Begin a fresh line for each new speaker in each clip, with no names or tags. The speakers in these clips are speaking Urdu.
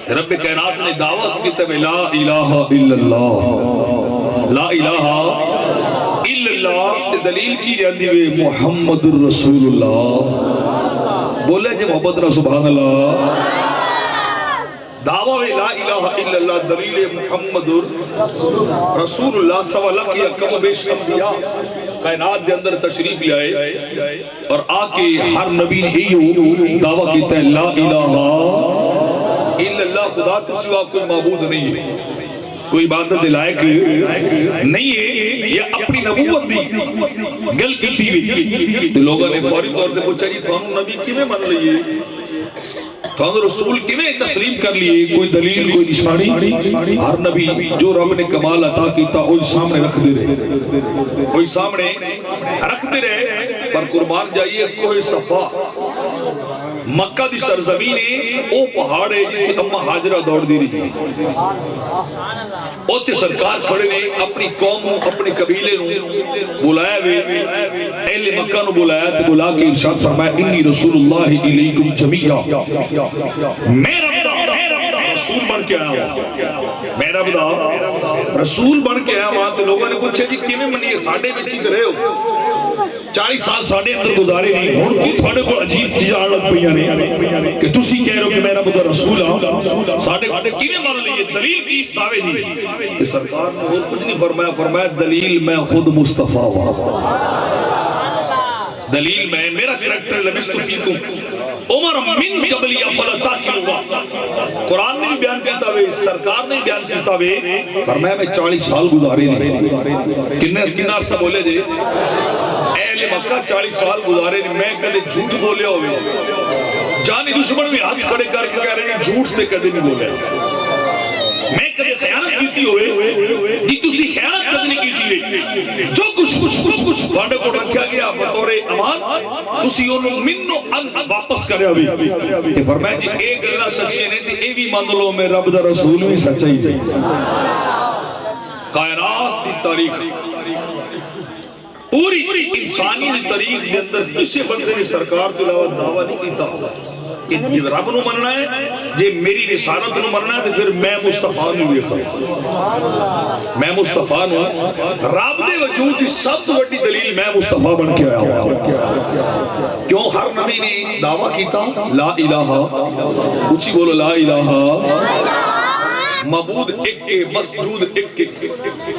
رب کائنات نے دعوت کی تب لا الہ الا اللہ، لا الہ الا اللہ تے دلیل کی جاندی وے محمد الرسول اللہ، بولے جے محبت نہ سبحان اللہ، دعوی لا الہ الا اللہ دلیل محمد رسول اللہ سوا لکھ یا کم بیش انبیاء کائنات دے اندر تشریف لے آئے اور آکے ہر نبی نے ایو دعویٰ کیتا ہے لا الہ الا اللہ، خدا کے سوا کوئی معبود نہیں ہے، کوئی عبادت لائق نہیں ہے، یہ اپنی نبوت دی گل کیتی ہوئی تو لوگوں نے فوری طور پہ پوچھا جی تھانو نبی کیویں من لئیے، تھانو رسول کیویں تسلیم کر لیے، کوئی دلیل کوئی نشانی؟ ہر نبی جو رب نے کمال عطا کیتا وہی سامنے رکھ دے رہے، وہی سامنے رکھ دے رہے، پر قربان جائیے کوہ صفا مکہ دی سرزمین ہے، او پہاڑ ہے جتنے اماں حاجرہ دوڑ دی رہی ہے، اوتے سرکار کھڑے نے اپنی قوم اپنے قبیلے نو بلایا وے، اہل مکہ نو بلایا تے بلا کے ارشاد فرمایا انی رسول اللہ الیکم جمیعا، میرا رسول بن کے آیا ہوں، میرا بدا رسول بن کے آیا ہوں، تو لوگوں نے پوچھا جی کیویں منیے ساڈے وچ ہی رہے ہو، 40 سال ساڑھے اندر گزارے نہیں، ہون کی تھوڑے کو عجیب چیز آن لگ پہیاں نے کہ تسی کہہ رہے ہو کہ میرا بدا رسول آؤں، ساڑھے کیویں مان لیے دلیل کی اس دعوے دی، کہ سرکار نے اور کچھ نہیں فرمایا، فرمایا دلیل میں خود مصطفیٰ ہوں، دلیل میں میرا کریکٹر لبستو فیکم عمر من قبلی افلا تاکلوا، قرآن نے بھی بیان کیتا ہوئے، سرکار نے بیان کیتا ہوئے، فرمایا میں 40 سال گزارے نہیں، کنہ عرصہ بولے دے اہل مکہ 40 سال گزارے نہیں، میں کدے جھوٹ بولے ہوئے، جانی دشمن میں ہاتھ کھڑے کر کے کہہ رہے ہیں جھوٹ سے کدے نہیں بولے، میں کدے خیانت کیتی ہوئے، جی تسی خیانت کدے نہیں کیتی ہوئے، جو کچھ بھاڑے کو رکھا گیا بطور امان تسی انہوں منو واپس کرے ہوئے، کہ فرمائے جی ایک اللہ سچے نے تھی اے بھی مان لو میں رب دا رسول بھی سچائی تھی، کائنات دی تاریخ پوری انسانی تاریخ کے اندر کسی بندے نے سرکار کے علاوہ دعویٰ نہیں کیتا کہ رب نو مننا ہے، جے میری رسالت نو مننا ہے تو پھر میں مصطفیٰ نو ویکھاں، میں مصطفیٰ نو رب دے وجود دی سب تو بڑی دلیل میں مصطفیٰ بن کے آیا ہوں، کیوں ہر نبی نے دعویٰ کیتا لا الہ، اچھی بولو لا الہ، معبود ایک کے، مسجود ایک کے،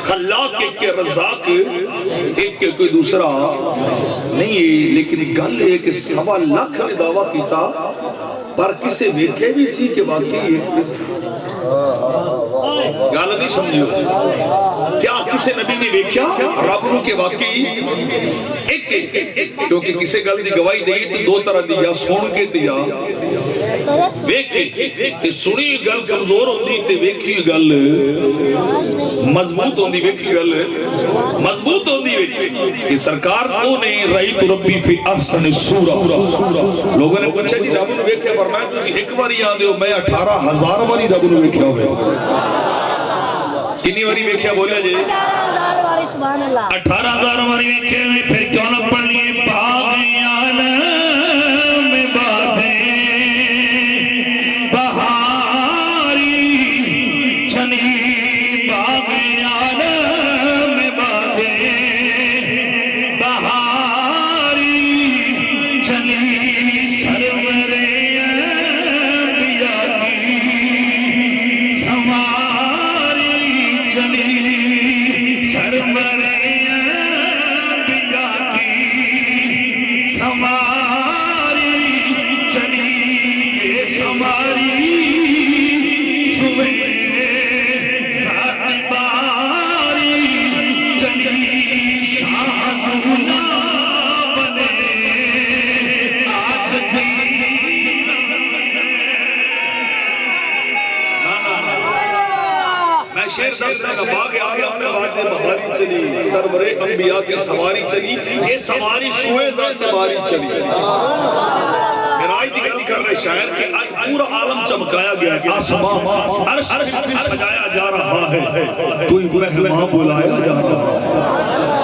خلاق ایک کے، رزاق ایک کے، کوئی دوسرا نہیں ہے، لیکن گل ہے کہ 1.25 لاکھ نے دعویٰ کیتا پر کسے ویکھے بھی سی کہ واقعی ایک گل نہیں سمجھو، کیا کسے نبی نے ویکھیا رب نو کہ واقعی ایک کے، کیونکہ کسے گل دی گواہی دی تو دو طرح دی، یا سن کے دیا ویکھ کے، سنی گل کمزور ہوندی تے ویکھی گل مضبوط ہوندی، ویکھی گل مضبوط ہوندی، کہ سرکار کو نے رأیت ربی فی احسن سورہ، لوگوں نے پوچھا جی رب نو ویکھیا، فرمایا تسی ایک باری آندے ہو، میں 18,000 باری رب نو ویکھیا ہوئے، کنی باری ویکھیا بولیا جی 18,000 باری ویکھیا ہوئے، پھر کیوں نہ پڑھ لیے باغیان میں باتیں شیر دس میں باغ آگیا میں باتیں بہاری چلی، سرور انبیاء کی سواری چلی، یہ سواری سوئے ذات باری چلی، میرائی دی گل کر رہے شاعر کہ آج پورا عالم چمکایا گیا ہے، آسمان عرش بھی سجایا جا رہا ہے، کوئی مہمان بلایا جا رہا ہے،